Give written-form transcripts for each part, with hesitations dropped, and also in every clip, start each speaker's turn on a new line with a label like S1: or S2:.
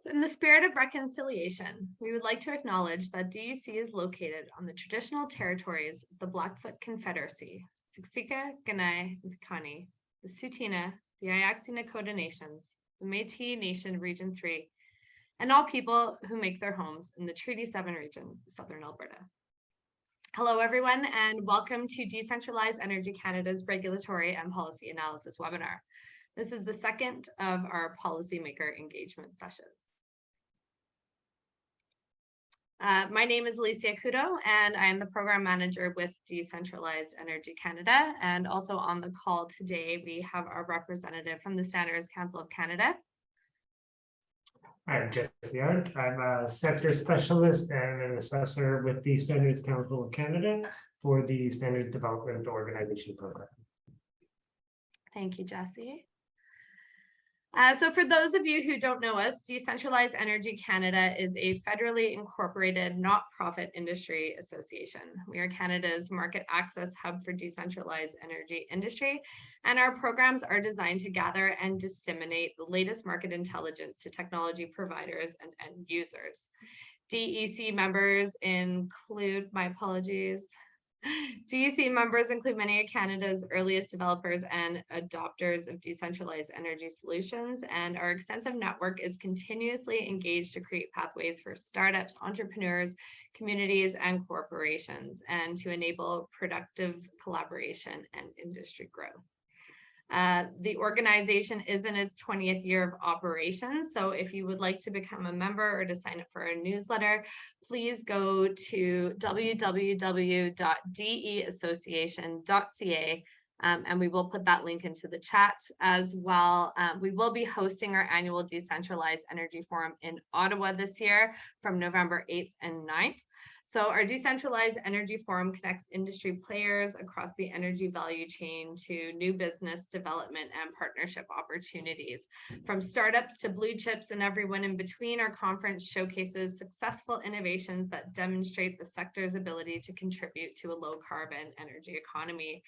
S1: In the spirit of reconciliation, we would like to acknowledge that DEC is located on the traditional territories of the Blackfoot Confederacy, Siksika, Kainai, and Piikani, the Tsuut'ina, the Ayaksee Nakota Nations, the Métis Nation Region 3, and all people who make their homes in the Treaty 7 region of Southern Alberta. Hello, everyone, and welcome to Decentralized Energy Canada's Regulatory and Policy Analysis webinar. This is the second of our Policymaker Engagement Sessions. My name is Alicia Kudo, and I am the Program Manager with Decentralized Energy Canada. And also on the call today, we have our representative from the Standards Council of Canada.
S2: I'm Jesse Arndt. I'm a sector specialist and an assessor with the Standards Council of Canada for the Standards Development Organization program.
S1: Thank you, Jesse. So for those of you who don't know us, Decentralized Energy Canada is a federally incorporated not-profit industry association. We are Canada's market access hub for decentralized energy industry, and our programs are designed to gather and disseminate the latest market intelligence to technology providers and end users. DEC members include, my apologies, DEC members include many of Canada's earliest developers and adopters of decentralized energy solutions, and our extensive network is continuously engaged to create pathways for startups, entrepreneurs, communities, and corporations, and to enable productive collaboration and industry growth. The organization is in its 20th year of operations, so if you would like to become a member or to sign up for our newsletter, please go to www.deassociation.ca, and we will put that link into the chat as well. We will be hosting our annual Decentralized Energy Forum in Ottawa this year from November 8th and 9th. So our Decentralized Energy Forum connects industry players across the energy value chain to new business development and partnership opportunities. From startups to blue chips and everyone in between, our conference showcases successful innovations that demonstrate the sector's ability to contribute to a low carbon energy economy.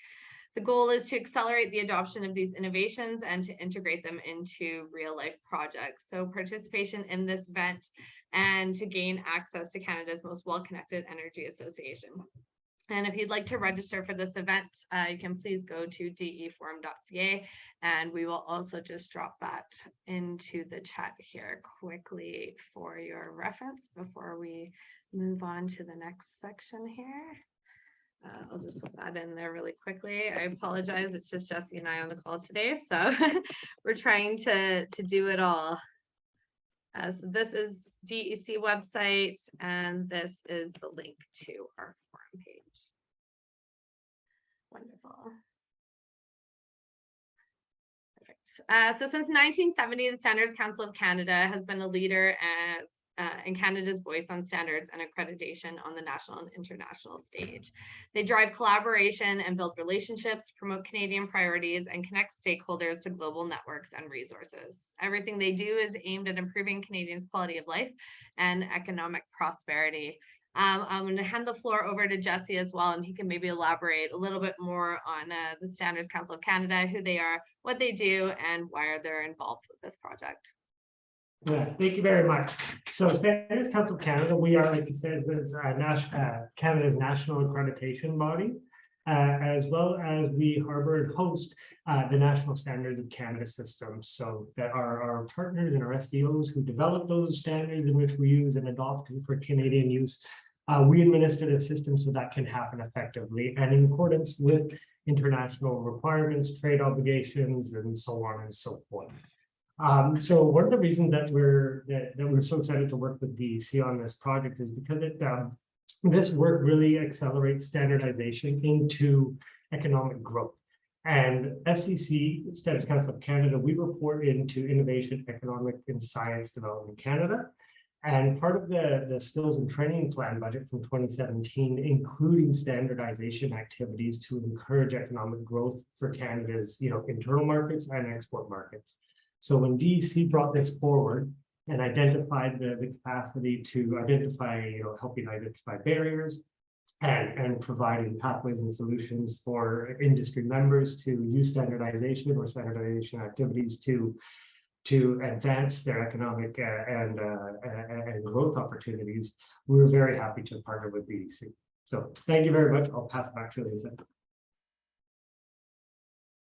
S1: The goal is to accelerate the adoption of these innovations and to integrate them into real life projects. So participation in this event and to gain access to Canada's most well-connected energy association. And if you'd like to register for this event, you can please go to deforum.ca, and we will also just drop that into the chat here quickly for your reference before we move on to the next section here. I'll just put that in there really quickly. I apologize, it's just Jesse and I on the call today, so we're trying to do it all. So this is DEC website, and this is the link to our forum page. Wonderful. Perfect. So since 1970, the Standards Council of Canada has been a leader in Canada's voice on standards and accreditation on the national and international stage. They drive collaboration and build relationships, promote Canadian priorities, and connect stakeholders to global networks and resources. Everything they do is aimed at improving Canadians' quality of life and economic prosperity. I'm going to hand the floor over to Jesse as well, and he can maybe elaborate a little bit more on the Standards Council of Canada, who they are, what they do, and why they're involved with this project.
S2: Yeah, thank you very much. So Standards Council of Canada, we are, like you said, Canada's national accreditation body, as well as we harbor and host the National Standards of Canada system. So that are our partners and our SDOs who develop those standards in which we use and adopt for Canadian use. We administer the system so that can happen effectively and in accordance with international requirements, trade obligations, and so on and so forth. So one of the reasons that we're so excited to work with DEC on this project is because this work really accelerates standardization into economic growth. And SEC, Standards Council of Canada, we report into Innovation, Economic, and Science Development Canada. And part of the skills and training plan budget from 2017, including standardization activities to encourage economic growth for Canada's internal markets and export markets. So when DEC brought this forward and identified the capacity to identify, helping identify barriers and providing pathways and solutions for industry members to use standardization or standardization activities to to advance their economic and growth opportunities, we're very happy to partner with BDC. So thank you very much. I'll pass it back to Lisa.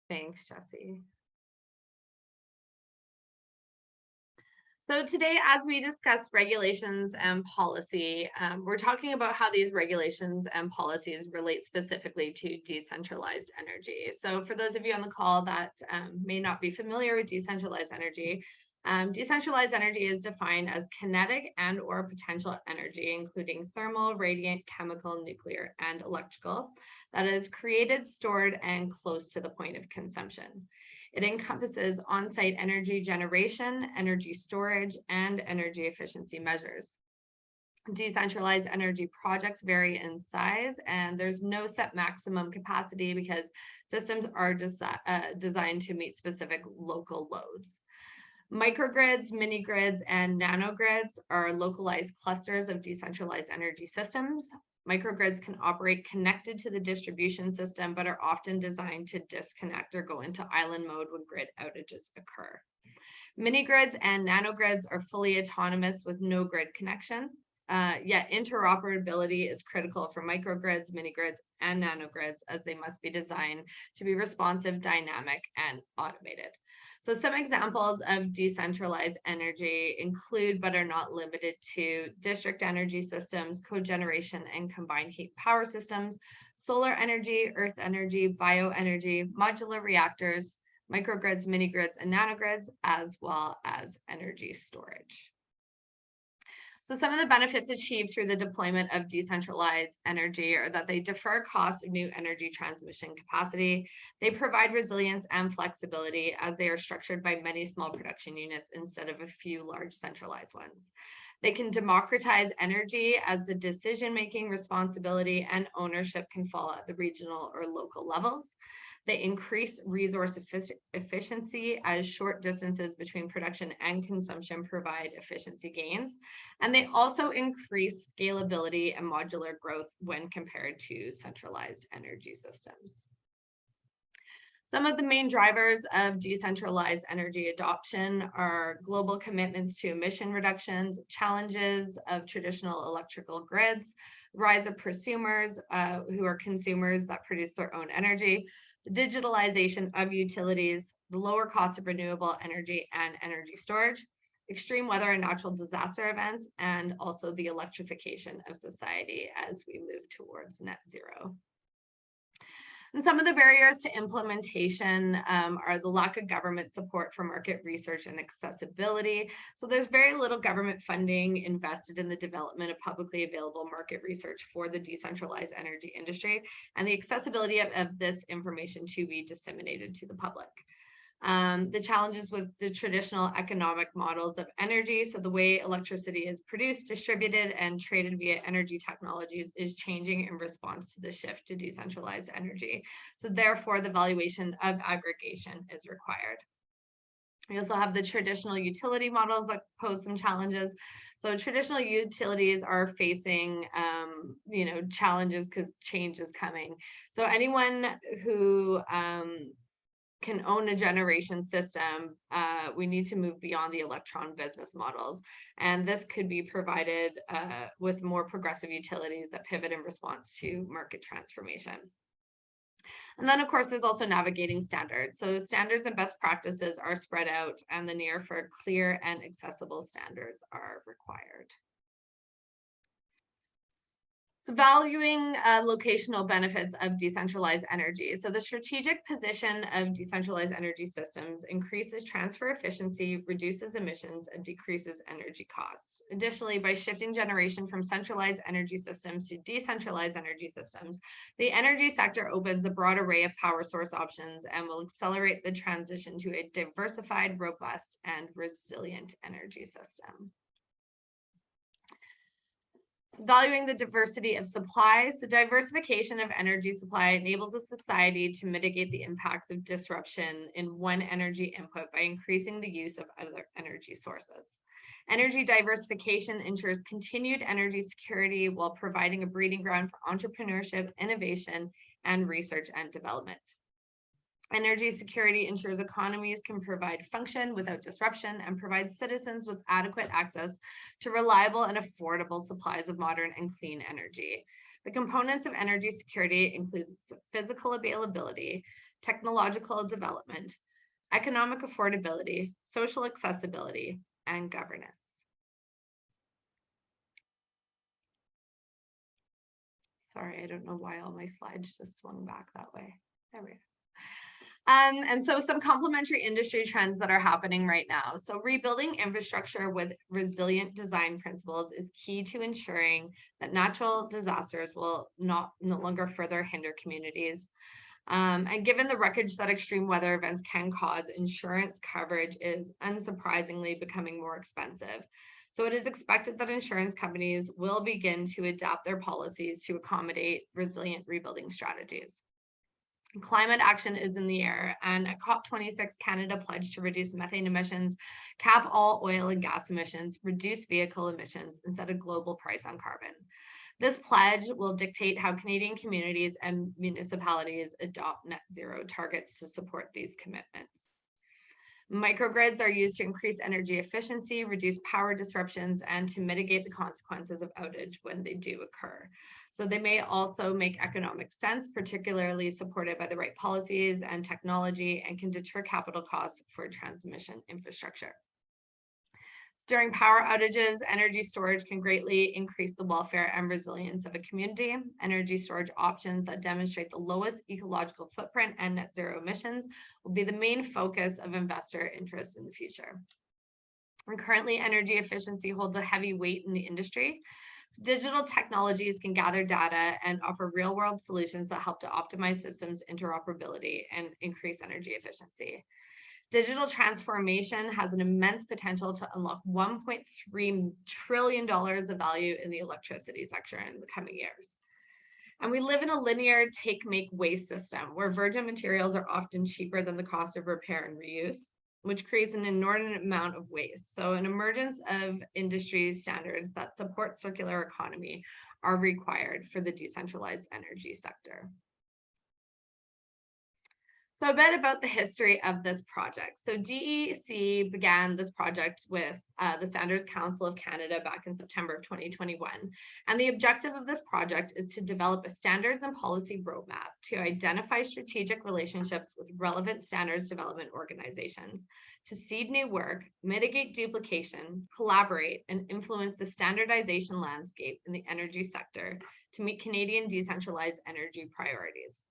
S1: Thanks, Jesse. So today, as we discuss regulations and policy, we're talking about how these regulations and policies relate specifically to decentralized energy. So for those of you on the call that may not be familiar with decentralized energy is defined as kinetic and or potential energy, including thermal, radiant, chemical, nuclear, and electrical, that is created, stored, and close to the point of consumption. It encompasses on-site energy generation, energy storage, and energy efficiency measures. Decentralized energy projects vary in size, and there's no set maximum capacity because systems are designed to meet specific local loads. Microgrids, mini-grids, and nanogrids are localized clusters of decentralized energy systems. Microgrids can operate connected to the distribution system, but are often designed to disconnect or go into island mode when grid outages occur. Mini-grids and nanogrids are fully autonomous with no grid connection, yet interoperability is critical for microgrids, mini-grids, and nanogrids, as they must be designed to be responsive, dynamic, and automated. So some examples of decentralized energy include, but are not limited to, district energy systems, cogeneration and combined heat power systems, solar energy, earth energy, bioenergy, modular reactors, microgrids, mini-grids, and nanogrids, as well as energy storage. So some of the benefits achieved through the deployment of decentralized energy are that they defer cost of new energy transmission capacity. They provide resilience and flexibility as they are structured by many small production units instead of a few large centralized ones. They can democratize energy as the decision-making responsibility and ownership can fall at the regional or local levels. They increase resource efficiency as short distances between production and consumption provide efficiency gains. And they also increase scalability and modular growth when compared to centralized energy systems. Some of the main drivers of decentralized energy adoption are global commitments to emission reductions, challenges of traditional electrical grids, rise of prosumers who are consumers that produce their own energy, the digitalization of utilities, the lower cost of renewable energy and energy storage, extreme weather and natural disaster events, and also the electrification of society as we move towards net zero. And some of the barriers to implementation are the lack of government support for market research and accessibility. So there's very little government funding invested in the development of publicly available market research for the decentralized energy industry and the accessibility of this information to be disseminated to the public. The challenges with the traditional economic models of energy. So the way electricity is produced, distributed, and traded via energy technologies is changing in response to the shift to decentralized energy. So therefore, the valuation of aggregation is required. We also have the traditional utility models that pose some challenges. So traditional utilities are facing, challenges because change is coming. So anyone who can own a generation system, we need to move beyond the electron business models. And this could be provided with more progressive utilities that pivot in response to market transformation. And then, of course, there's also navigating standards. So standards and best practices are spread out, and the need for clear and accessible standards are required. Valuing locational benefits of decentralized energy. So the strategic position of decentralized energy systems increases transfer efficiency, reduces emissions, and decreases energy costs. Additionally, by shifting generation from centralized energy systems to decentralized energy systems, the energy sector opens a broad array of power source options and will accelerate the transition to a diversified, robust, and resilient energy system. Valuing the diversity of supplies. The diversification of energy supply enables a society to mitigate the impacts of disruption in one energy input by increasing the use of other energy sources. Energy diversification ensures continued energy security while providing a breeding ground for entrepreneurship, innovation, and research and development. Energy security ensures economies can provide function without disruption and provides citizens with adequate access to reliable and affordable supplies of modern and clean energy. The components of energy security include physical availability, technological development, economic affordability, social accessibility, and governance. Sorry, I don't know why all my slides just swung back that way. There we go. And so some complementary industry trends that are happening right now. So rebuilding infrastructure with resilient design principles is key to ensuring that natural disasters will no longer further hinder communities. And given the wreckage that extreme weather events can cause, insurance coverage is unsurprisingly becoming more expensive. So it is expected that insurance companies will begin to adapt their policies to accommodate resilient rebuilding strategies. Climate action is in the air, and at COP26, Canada pledged to reduce methane emissions, cap all oil and gas emissions, reduce vehicle emissions, and set a global price on carbon. This pledge will dictate how Canadian communities and municipalities adopt net zero targets to support these commitments. Microgrids are used to increase energy efficiency, reduce power disruptions, and to mitigate the consequences of outage when they do occur. So they may also make economic sense, particularly supported by the right policies and technology, and can deter capital costs for transmission infrastructure. During power outages, energy storage can greatly increase the welfare and resilience of a community. Energy storage options that demonstrate the lowest ecological footprint and net zero emissions will be the main focus of investor interest in the future. And currently, energy efficiency holds a heavy weight in the industry. So digital technologies can gather data and offer real-world solutions that help to optimize systems interoperability and increase energy efficiency. Digital transformation has an immense potential to unlock $1.3 trillion of value in the electricity sector in the coming years. And we live in a linear take-make waste system where virgin materials are often cheaper than the cost of repair and reuse, which creates an inordinate amount of waste. So an emergence of industry standards that support circular economy are required for the decentralized energy sector. So a bit about the history of this project. So DEC began this project with the Standards Council of Canada back in September of 2021. And the objective of this project is to develop a standards and policy roadmap to identify strategic relationships with relevant standards development organizations, to seed new work, mitigate duplication, collaborate, and influence the standardization landscape in the energy sector to meet Canadian decentralized energy priorities.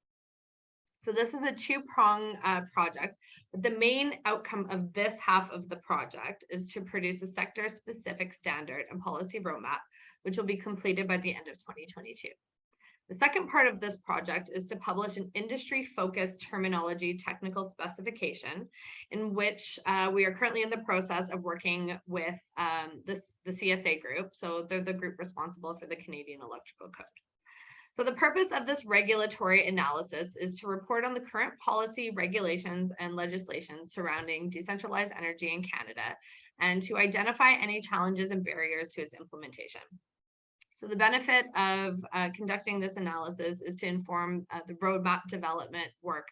S1: So this is a two-prong project, but the main outcome of this half of the project is to produce a sector-specific standard and policy roadmap, which will be completed by the end of 2022. The second part of this project is to publish an industry-focused terminology technical specification in which we are currently in the process of working with the CSA group. So they're the group responsible for the Canadian Electrical Code. So the purpose of this regulatory analysis is to report on the current policy, regulations, and legislation surrounding decentralized energy in Canada, and to identify any challenges and barriers to its implementation. So the benefit of conducting this analysis is to inform the roadmap development work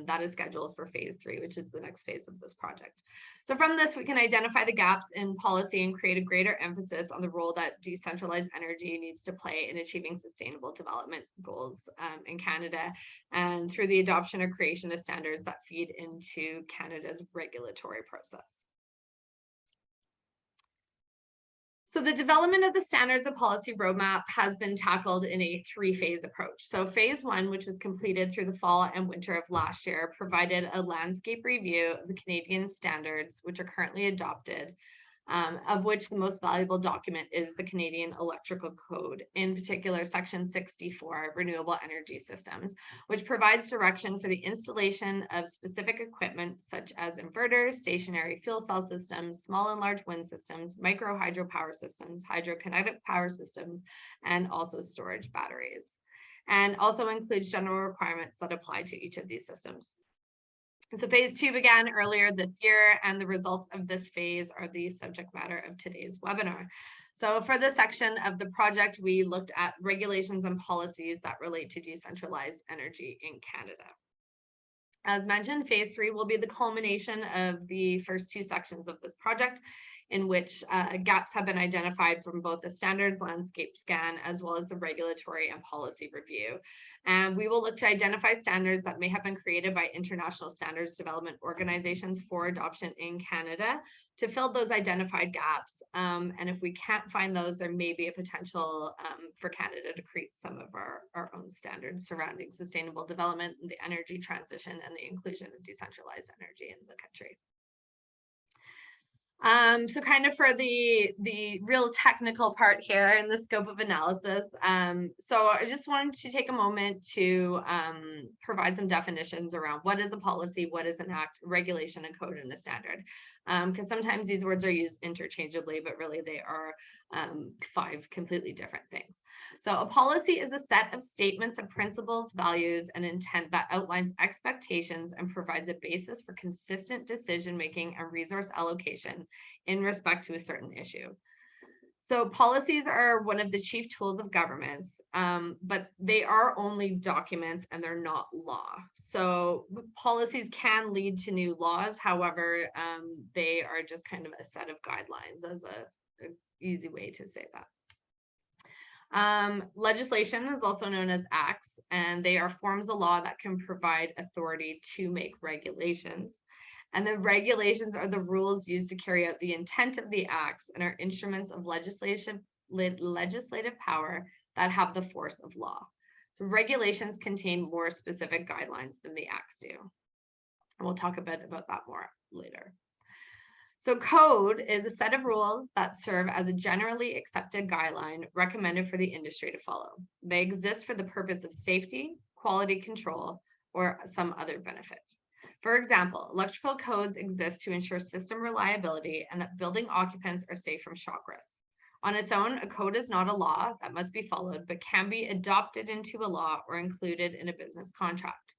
S1: that is scheduled for phase 3, which is the next phase of this project. So from this, we can identify the gaps in policy and create a greater emphasis on the role that decentralized energy needs to play in achieving sustainable development goals in Canada, and through the adoption or creation of standards that feed into Canada's regulatory process. So the development of the standards and policy roadmap has been tackled in a 3-phase approach. So phase 1, which was completed through the fall and winter of last year, provided a landscape review of the Canadian standards, which are currently adopted, of which the most valuable document is the Canadian Electrical Code, in particular Section 64, Renewable Energy Systems, which provides direction for the installation of specific equipment such as inverters, stationary fuel cell systems, small and large wind systems, micro hydropower systems, hydrokinetic power systems, and also storage batteries, and also includes general requirements that apply to each of these systems. So phase 2 began earlier this year, and the results of this phase are the subject matter of today's webinar. So for this section of the project, we looked at regulations and policies that relate to decentralized energy in Canada. As mentioned, phase 3 will be the culmination of the first 2 sections of this project, in which gaps have been identified from both the standards landscape scan as well as the regulatory and policy review. And we will look to identify standards that may have been created by international standards development organizations for adoption in Canada to fill those identified gaps. And if we can't find those, there may be a potential for Canada to create some of our own standards surrounding sustainable development, the energy transition, and the inclusion of decentralized energy in the country. So kind of for the real technical part here in the scope of analysis. So I just wanted to take a moment to provide some definitions around what is a policy, what is an act, regulation, a code, and a standard. Because sometimes these words are used interchangeably, but really they are 5 completely different things. So a policy is a set of statements of principles, values, and intent that outlines expectations and provides a basis for consistent decision-making and resource allocation in respect to a certain issue. So policies are one of the chief tools of governments, but they are only documents and they're not law. So policies can lead to new laws. However, they are just kind of a set of guidelines, as an easy way to say that. Legislation is also known as acts, and they are forms of law that can provide authority to make regulations. And the regulations are the rules used to carry out the intent of the acts and are instruments of legislative power that have the force of law. So regulations contain more specific guidelines than the acts do. And we'll talk a bit about that more later. So code is a set of rules that serve as a generally accepted guideline recommended for the industry to follow. They exist for the purpose of safety, quality control, or some other benefit. For example, electrical codes exist to ensure system reliability and that building occupants are safe from shock risks. On its own, a code is not a law that must be followed, but can be adopted into a law or included in a business contract.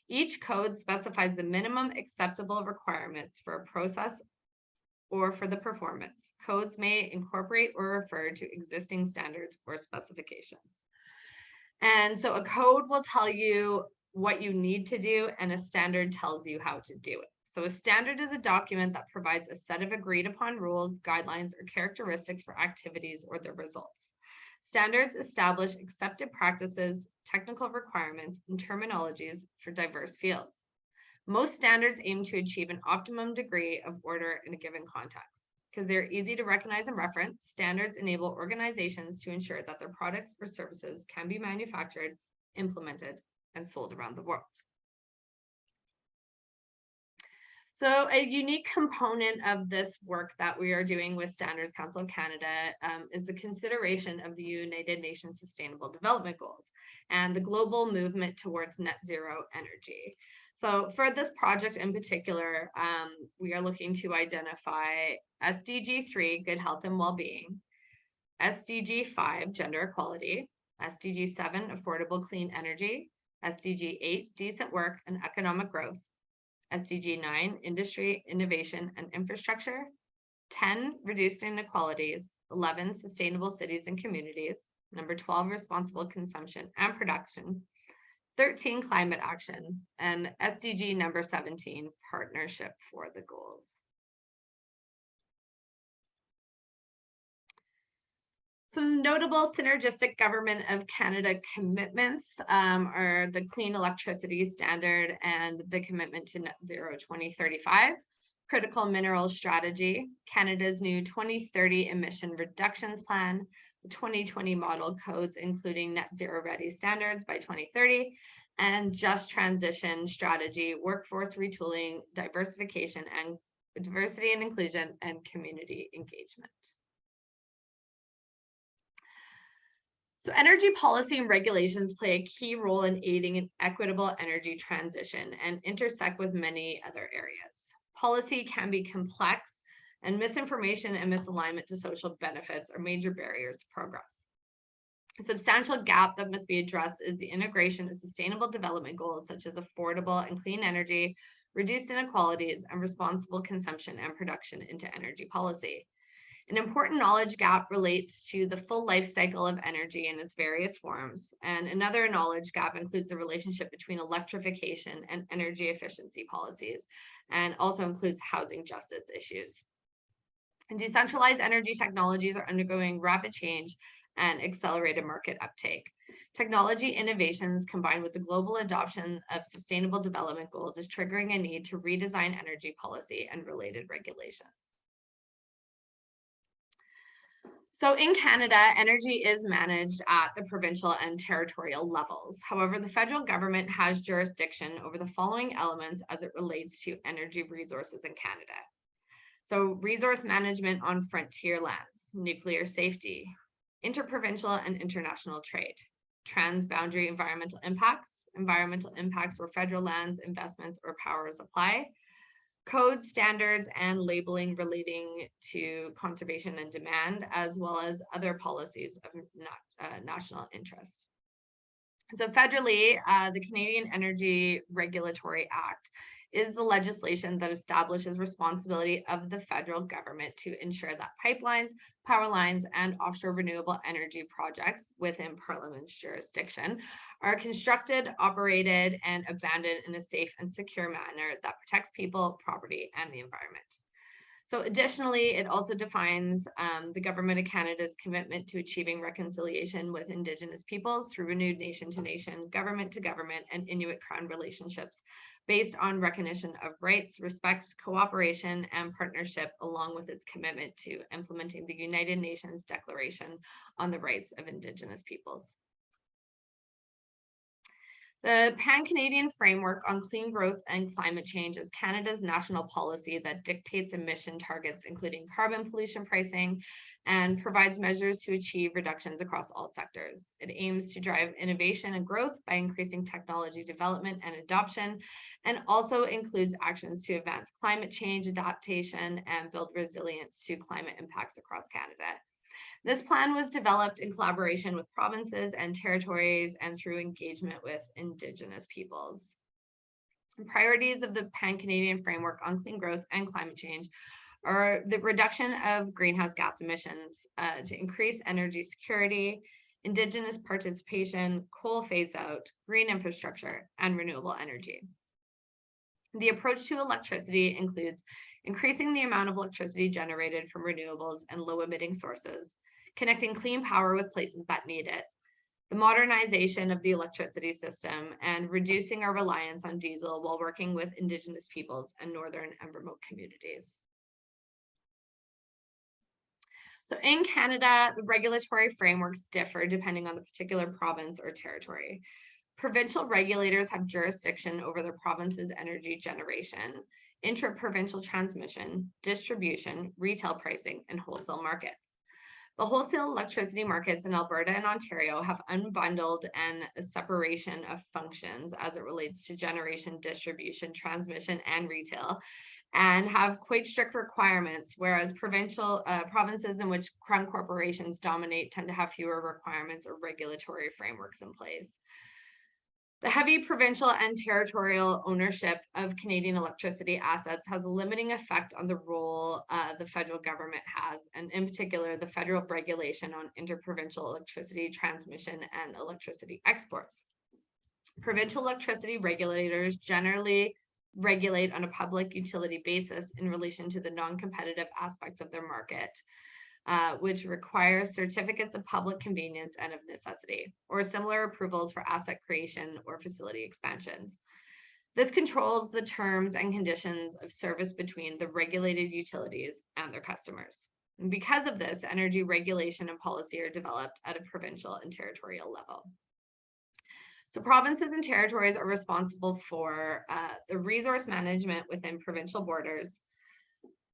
S1: Each code specifies the minimum acceptable requirements for a process or for the performance. Codes may incorporate or refer to existing standards or specifications. And so a code will tell you what you need to do, and a standard tells you how to do it. So a standard is a document that provides a set of agreed upon rules, guidelines, or characteristics for activities or their results. Standards establish accepted practices, technical requirements, and terminologies for diverse fields. Most standards aim to achieve an optimum degree of order in a given context. Because they're easy to recognize and reference, standards enable organizations to ensure that their products or services can be manufactured, implemented, and sold around the world. So a unique component of this work that we are doing with Standards Council of Canada is the consideration of the United Nations Sustainable Development Goals and the global movement towards net zero energy. So for this project in particular, we are looking to identify SDG 3, good health and well-being, SDG 5, gender equality, SDG 7, affordable clean energy, SDG 8, decent work and economic growth, SDG 9, industry, innovation and infrastructure, 10, reduced inequalities, 11, sustainable cities and communities, number 12, responsible consumption and production, 13, climate action, and SDG number 17, partnership for the goals. Some notable synergistic Government of Canada commitments are the Clean Electricity Standard and the commitment to net zero 2035, critical minerals strategy, Canada's new 2030 emission reductions plan, the 2020 model codes, including net zero ready standards by 2030, and just transition strategy, workforce retooling, diversification and diversity and inclusion, and community engagement. So energy policy and regulations play a key role in aiding an equitable energy transition and intersect with many other areas. Policy can be complex, and misinformation and misalignment to social benefits are major barriers to progress. A substantial gap that must be addressed is the integration of sustainable development goals such as affordable and clean energy, reduced inequalities, and responsible consumption and production into energy policy. An important knowledge gap relates to the full life cycle of energy in its various forms, and another knowledge gap includes the relationship between electrification and energy efficiency policies, and also includes housing justice issues. And decentralized energy technologies are undergoing rapid change and accelerated market uptake. Technology innovations combined with the global adoption of sustainable development goals is triggering a need to redesign energy policy and related regulations. So in Canada, energy is managed at the provincial and territorial levels. However, the federal government has jurisdiction over the following elements as it relates to energy resources in Canada. So resource management on frontier lands, nuclear safety, interprovincial and international trade, transboundary environmental impacts where federal lands, investments, or powers apply, codes, standards, and labeling relating to conservation and demand, as well as other policies of national interest. So federally, the Canadian Energy Regulatory Act is the legislation that establishes responsibility of the federal government to ensure that pipelines, power lines, and offshore renewable energy projects within Parliament's jurisdiction are constructed, operated, and abandoned in a safe and secure manner that protects people, property, and the environment. So additionally, it also defines the Government of Canada's commitment to achieving reconciliation with Indigenous peoples through renewed nation-to-nation, government-to-government, and Inuit Crown relationships based on recognition of rights, respect, cooperation, and partnership, along with its commitment to implementing the United Nations Declaration on the Rights of Indigenous Peoples. The Pan-Canadian Framework on Clean Growth and Climate Change is Canada's national policy that dictates emission targets, including carbon pollution pricing, and provides measures to achieve reductions across all sectors. It aims to drive innovation and growth by increasing technology development and adoption, and also includes actions to advance climate change adaptation and build resilience to climate impacts across Canada. This plan was developed in collaboration with provinces and territories and through engagement with Indigenous peoples. The priorities of the Pan-Canadian Framework on Clean Growth and Climate Change are the reduction of greenhouse gas emissions, to increase energy security, Indigenous participation, coal phase out, green infrastructure, and renewable energy. The approach to electricity includes increasing the amount of electricity generated from renewables and low-emitting sources, connecting clean power with places that need it, the modernization of the electricity system, and reducing our reliance on diesel while working with Indigenous peoples and northern and remote communities. So in Canada, the regulatory frameworks differ depending on the particular province or territory. Provincial regulators have jurisdiction over the province's energy generation, intra-provincial transmission, distribution, retail pricing, and wholesale markets. The wholesale electricity markets in Alberta and Ontario have unbundled and a separation of functions as it relates to generation, distribution, transmission, and retail, and have quite strict requirements, whereas provinces in which crown corporations dominate tend to have fewer requirements or regulatory frameworks in place. The heavy provincial and territorial ownership of Canadian electricity assets has a limiting effect on the role the federal government has, and in particular, the federal regulation on interprovincial electricity transmission and electricity exports. Provincial electricity regulators generally regulate on a public utility basis in relation to the non-competitive aspects of their market, which requires certificates of public convenience and of necessity, or similar approvals for asset creation or facility expansions. This controls the terms and conditions of service between the regulated utilities and their customers. And because of this, energy regulation and policy are developed at a provincial and territorial level. So provinces and territories are responsible for the resource management within provincial borders,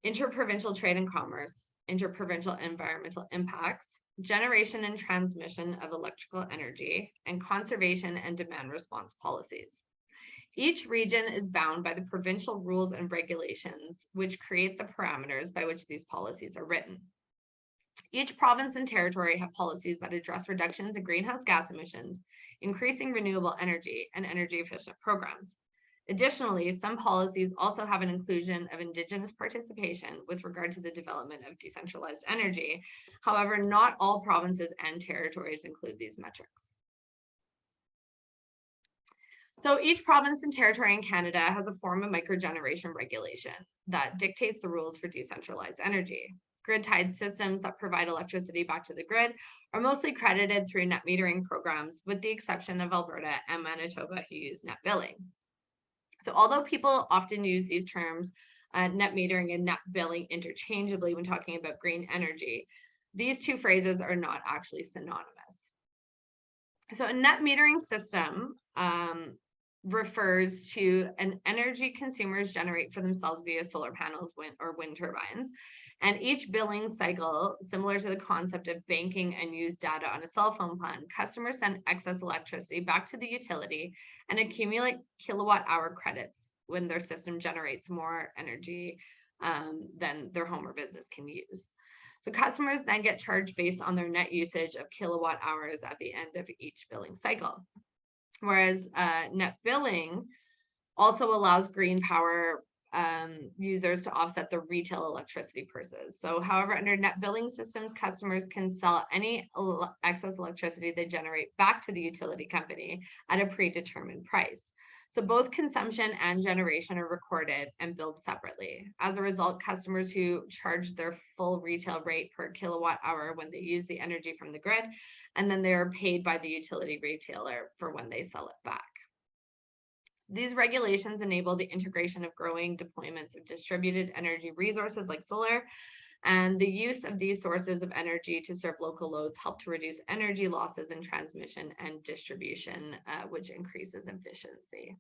S1: interprovincial trade and commerce, interprovincial environmental impacts, generation and transmission of electrical energy, and conservation and demand response policies. Each region is bound by the provincial rules and regulations, which create the parameters by which these policies are written. Each province and territory have policies that address reductions in greenhouse gas emissions, increasing renewable energy, and energy efficient programs. Additionally, some policies also have an inclusion of Indigenous participation with regard to the development of decentralized energy. However, not all provinces and territories include these metrics. So each province and territory in Canada has a form of microgeneration regulation that dictates the rules for decentralized energy. Grid-tied systems that provide electricity back to the grid are mostly credited through net metering programs, with the exception of Alberta and Manitoba, who use net billing. So although people often use these terms, net metering and net billing, interchangeably when talking about green energy, these two phrases are not actually synonymous. So a net metering system refers to an energy consumers generate for themselves via solar panels, wind turbines. And each billing cycle, similar to the concept of banking and use data on a cell phone plan, customers send excess electricity back to the utility and accumulate kilowatt hour credits when their system generates more energy than their home or business can use. So customers then get charged based on their net usage of kilowatt hours at the end of each billing cycle. Whereas net billing also allows green power users to offset the retail electricity purchases. So however, under net billing systems, customers can sell any excess electricity they generate back to the utility company at a predetermined price. So both consumption and generation are recorded and billed separately. As a result, customers who charge their full retail rate per kilowatt hour when they use the energy from the grid, and then they are paid by the utility retailer for when they sell it back. These regulations enable the integration of growing deployments of distributed energy resources like solar, and the use of these sources of energy to serve local loads help to reduce energy losses in transmission and distribution, which increases efficiency.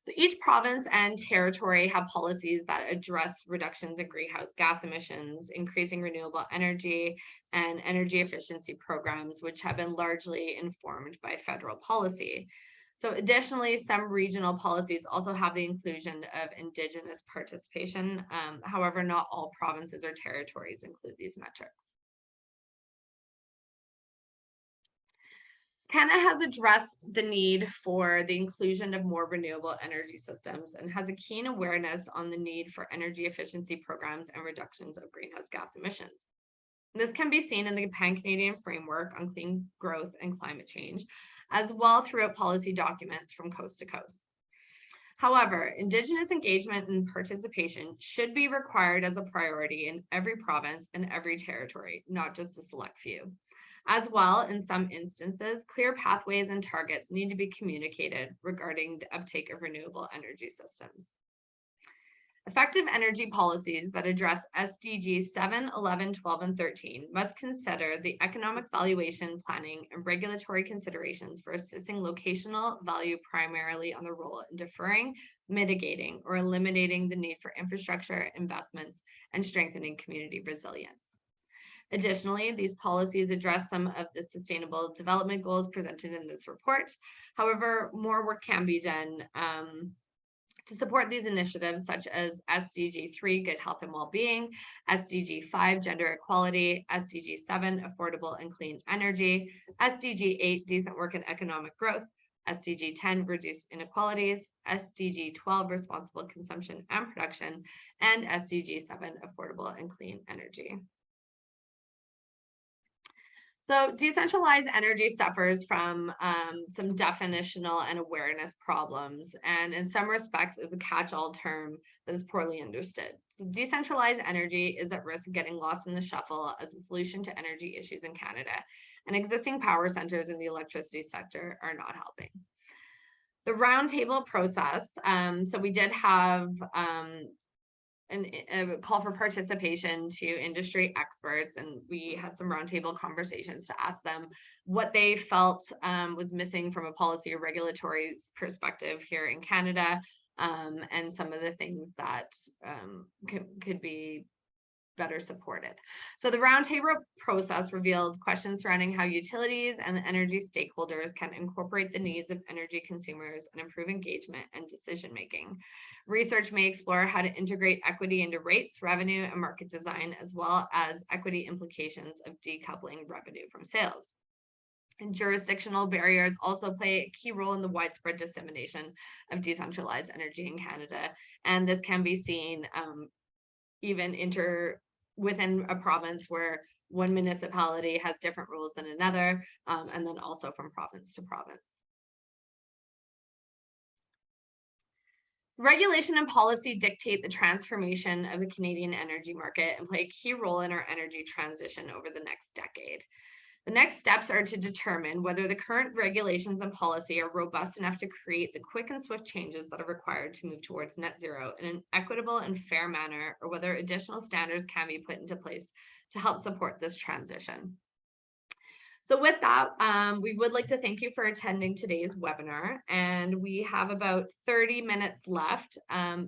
S1: So each province and territory have policies that address reductions in greenhouse gas emissions, increasing renewable energy, and energy efficiency programs, which have been largely informed by federal policy. So additionally, some regional policies also have the inclusion of Indigenous participation. However, not all provinces or territories include these metrics. Canada has addressed the need for the inclusion of more renewable energy systems and has a keen awareness on the need for energy efficiency programs and reductions of greenhouse gas emissions. This can be seen in the Pan-Canadian Framework on Clean Growth and Climate Change, as well throughout policy documents from coast to coast. However, Indigenous engagement and participation should be required as a priority in every province and every territory, not just a select few. As well, in some instances, clear pathways and targets need to be communicated regarding the uptake of renewable energy systems. Effective energy policies that address SDGs 7, 11, 12, and 13 must consider the economic valuation, planning, and regulatory considerations for assessing locational value primarily on the role in deferring, mitigating, or eliminating the need for infrastructure investments and strengthening community resilience. Additionally, these policies address some of the sustainable development goals presented in this report. However, more work can be done to support these initiatives, such as SDG 3, good health and well-being, SDG 5, gender equality, SDG 7, affordable and clean energy, SDG 8, decent work and economic growth, SDG 10, reduced inequalities, SDG 12, responsible consumption and production, and SDG 7, affordable and clean energy. So decentralized energy suffers from some definitional and awareness problems, and in some respects is a catch-all term that is poorly understood. So decentralized energy is at risk of getting lost in the shuffle as a solution to energy issues in Canada, and existing power centers in the electricity sector are not helping. The roundtable process, so we did have a call for participation to industry experts, and we had some roundtable conversations to ask them what they felt was missing from a policy or regulatory perspective here in Canada, and some of the things that could be better supported. So the roundtable process revealed questions surrounding how utilities and the energy stakeholders can incorporate the needs of energy consumers and improve engagement and decision making. Research may explore how to integrate equity into rates, revenue, and market design, as well as equity implications of decoupling revenue from sales. And jurisdictional barriers also play a key role in the widespread dissemination of decentralized energy in Canada. And this can be seen even within a province where one municipality has different rules than another, and then also from province to province. Regulation and policy dictate the transformation of the Canadian energy market and play a key role in our energy transition over the next decade. The next steps are to determine whether the current regulations and policy are robust enough to create the quick and swift changes that are required to move towards net zero in an equitable and fair manner, or whether additional standards can be put into place to help support this transition. So with that, we would like to thank you for attending today's webinar, and we have about 30 minutes left.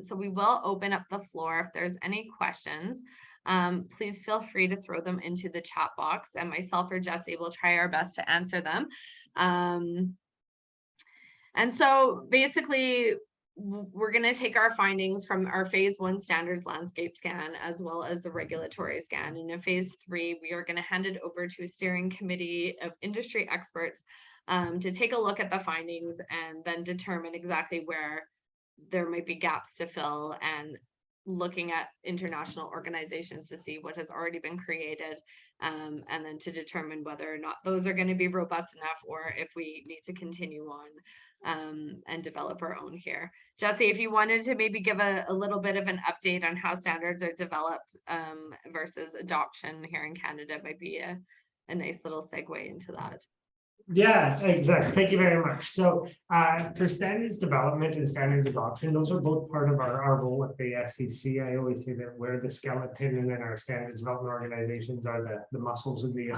S1: So we will open up the floor if there's any questions. Please feel free to throw them into the chat box, and myself or Jesse will try our best to answer them. And so basically, we're going to take our findings from our phase 1 standards landscape scan as well as the regulatory scan. And in phase 3, we are going to hand it over to a steering committee of industry experts to take a look at the findings and then determine exactly where there might be gaps to fill, and looking at international organizations to see what has already been created, and then to determine whether or not those are going to be robust enough, or if we need to continue on and develop our own here. Jesse, if you wanted to maybe give a little bit of an update on how standards are developed versus adoption here in Canada, might be a nice little segue into that.
S2: Yeah, exactly. Thank you very much. So for standards development and standards adoption, those are both part of our role at the SEC. I always say that we're the skeleton, and then our standards development organizations are the muscles of the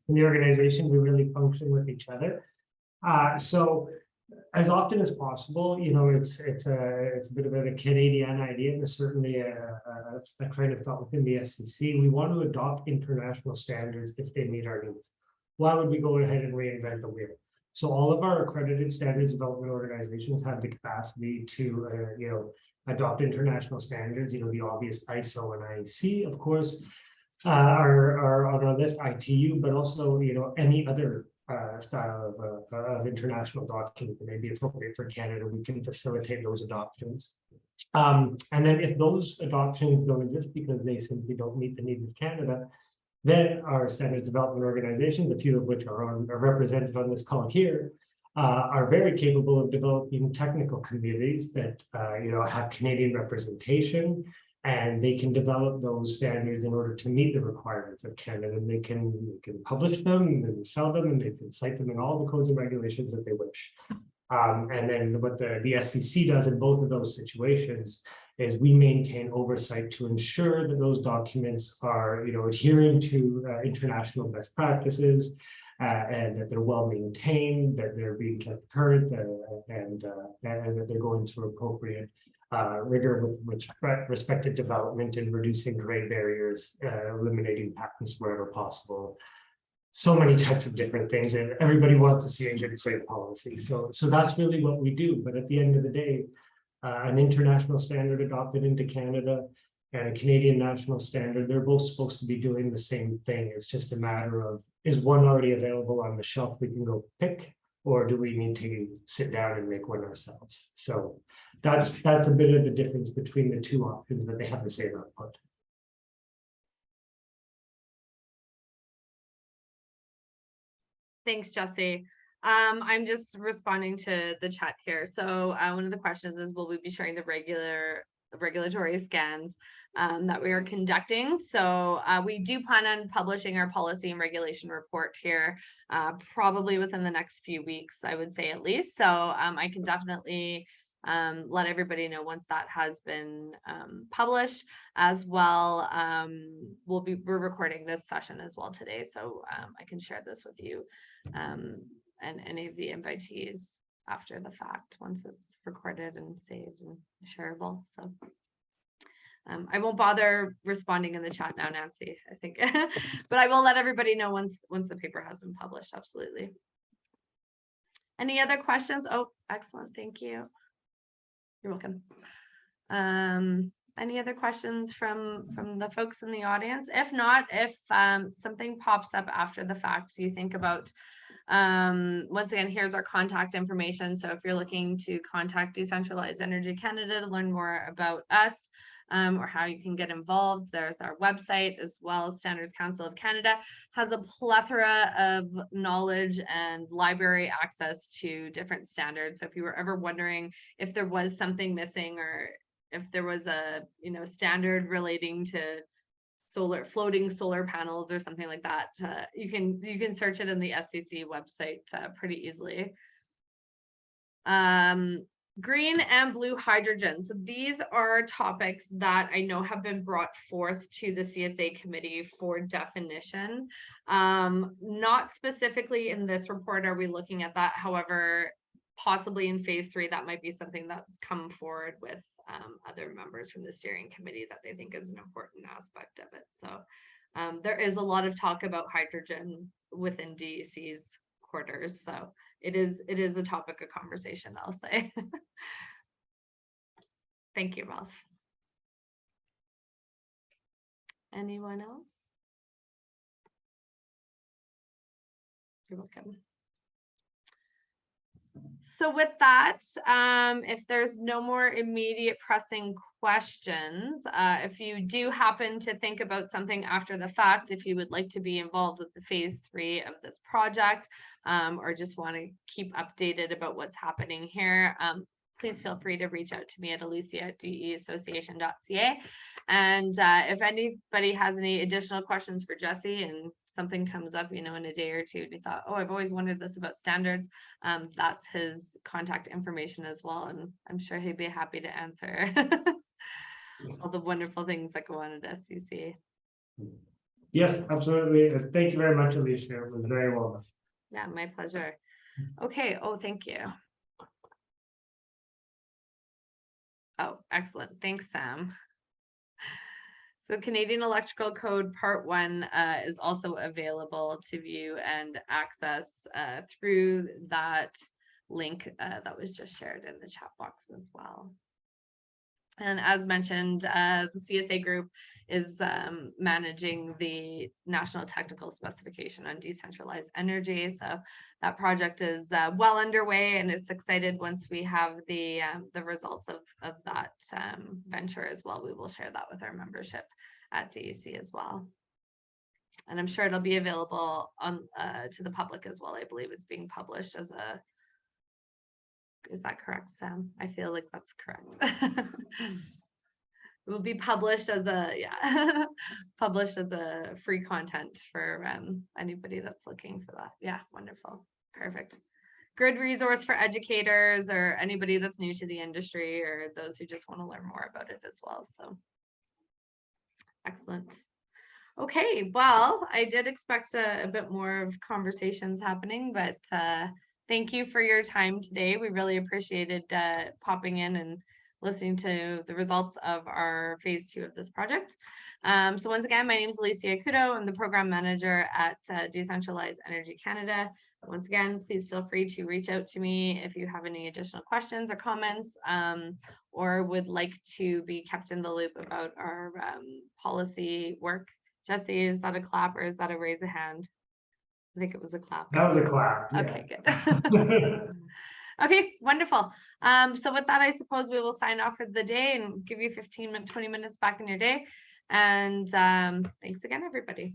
S2: in the organization. We really function with each other. So as often as possible, you know, it's a bit of a Canadian idea, and certainly a train of thought within the SEC. We want to adopt international standards if they meet our needs. Why would we go ahead and reinvent the wheel? So all of our accredited standards development organizations have the capacity to, adopt international standards. You know, the obvious ISO and IEC, of course, are on our list, ITU, but also, any other style of international document that may be appropriate for Canada. We can facilitate those adoptions. And then if those adoptions don't exist because they simply don't meet the needs of Canada, then our standards development organizations, a few of which are represented on this call here, are very capable of developing technical communities that have Canadian representation, and they can develop those standards in order to meet the requirements of Canada. And they can publish them and sell them, and they can cite them in all the codes and regulations that they wish. And then what the SEC does in both of those situations is we maintain oversight to ensure that those documents are, adhering to international best practices, and that they're well maintained, that they're being kept current, and that they're going through appropriate rigor with respect to development and reducing gray barriers, eliminating patents wherever possible. So many types of different things, and everybody wants to see a good trade policy. So that's really what we do. But at the end of the day, an international standard adopted into Canada and a Canadian national standard, they're both supposed to be doing the same thing. It's just a matter of, is one already available on the shelf we can go pick, or do we need to sit down and make one ourselves? So that's a bit of the difference between the two options, but they have the same output.
S1: Thanks, Jesse. I'm just responding to the chat here. So one of the questions is, will we be sharing the regulatory scans that we are conducting? So we do plan on publishing our policy and regulation report here probably within the next few weeks, I would say at least. So I can definitely let everybody know once that has been published as well. We're recording this session as well today, so I can share this with you and any of the invitees after the fact once it's recorded and saved and shareable. So I won't bother responding in the chat now, Nancy, I think, but I will let everybody know once the paper has been published. Absolutely. Any other questions? Oh, excellent. Thank you. You're welcome. Any other questions from the folks in the audience? If not, if something pops up after the fact, you think about Once again, here's our contact information. So if you're looking to contact Decentralized Energy Canada to learn more about us, or how you can get involved, there's our website, as well as Standards Council of Canada has a plethora of knowledge and library access to different standards. So if you were ever wondering if there was something missing, or if there was a standard relating to floating solar panels or something like that, you can search it in the SCC website pretty easily. Green and blue hydrogen. So these are topics that I know have been brought forth to the CSA committee for definition. Not specifically in this report are we looking at that. However, possibly in phase 3, that might be something that's come forward with other members from the steering committee that they think is an important aspect of it. So there is a lot of talk about hydrogen within DEC's quarters. So it is a topic of conversation, I'll say. Thank you, Ralph. Anyone else? You're welcome. So with that, if there's no more immediate pressing questions, if you do happen to think about something after the fact, if you would like to be involved with the phase 3 of this project, or just want to keep updated about what's happening here, please feel free to reach out to me at alicia@deassociation.ca. And if anybody has any additional questions for Jesse, and something comes up, in a day or two, and you thought, oh, I've always wondered this about standards, that's his contact information as well. And I'm sure he'd be happy to answer all the wonderful things that go on at SCC.
S2: Yes, absolutely. Thank you very much, Alicia. It was very well done.
S1: Yeah, my pleasure. Okay. Oh, thank you. Oh, excellent. Thanks, Sam. So Canadian Electrical Code Part 1 is also available to view and access through that link that was just shared in the chat box as well. And as mentioned, the CSA group is managing the National Technical Specification on Decentralized Energy. So that project is well underway, and it's excited once we have the results of that venture as well. We will share that with our membership at DEC as well. And I'm sure it'll be available on to the public as well. I believe it's being published as a, is that correct, Sam? I feel like that's correct. It will be published as a, yeah, published as a free content for anybody that's looking for that. Yeah, wonderful. Perfect. Good resource for educators or anybody that's new to the industry, or those who just want to learn more about it as well. So excellent. Okay, well, I did expect a bit more of conversations happening, but thank you for your time today. We really appreciated popping in and listening to the results of our phase 2 of this project. So once again, my name is Alicia Kudo. I'm the program manager at Decentralized Energy Canada. Once again, please feel free to reach out to me if you have any additional questions or comments, or would like to be kept in the loop about our policy work. Jesse, is that a clap or is that a raise a hand? I think it was a clap.
S2: That was a clap.
S1: Okay, good. Okay, wonderful. So with that, I suppose we will sign off for the day and give you 20 minutes back in your day. And thanks again, everybody.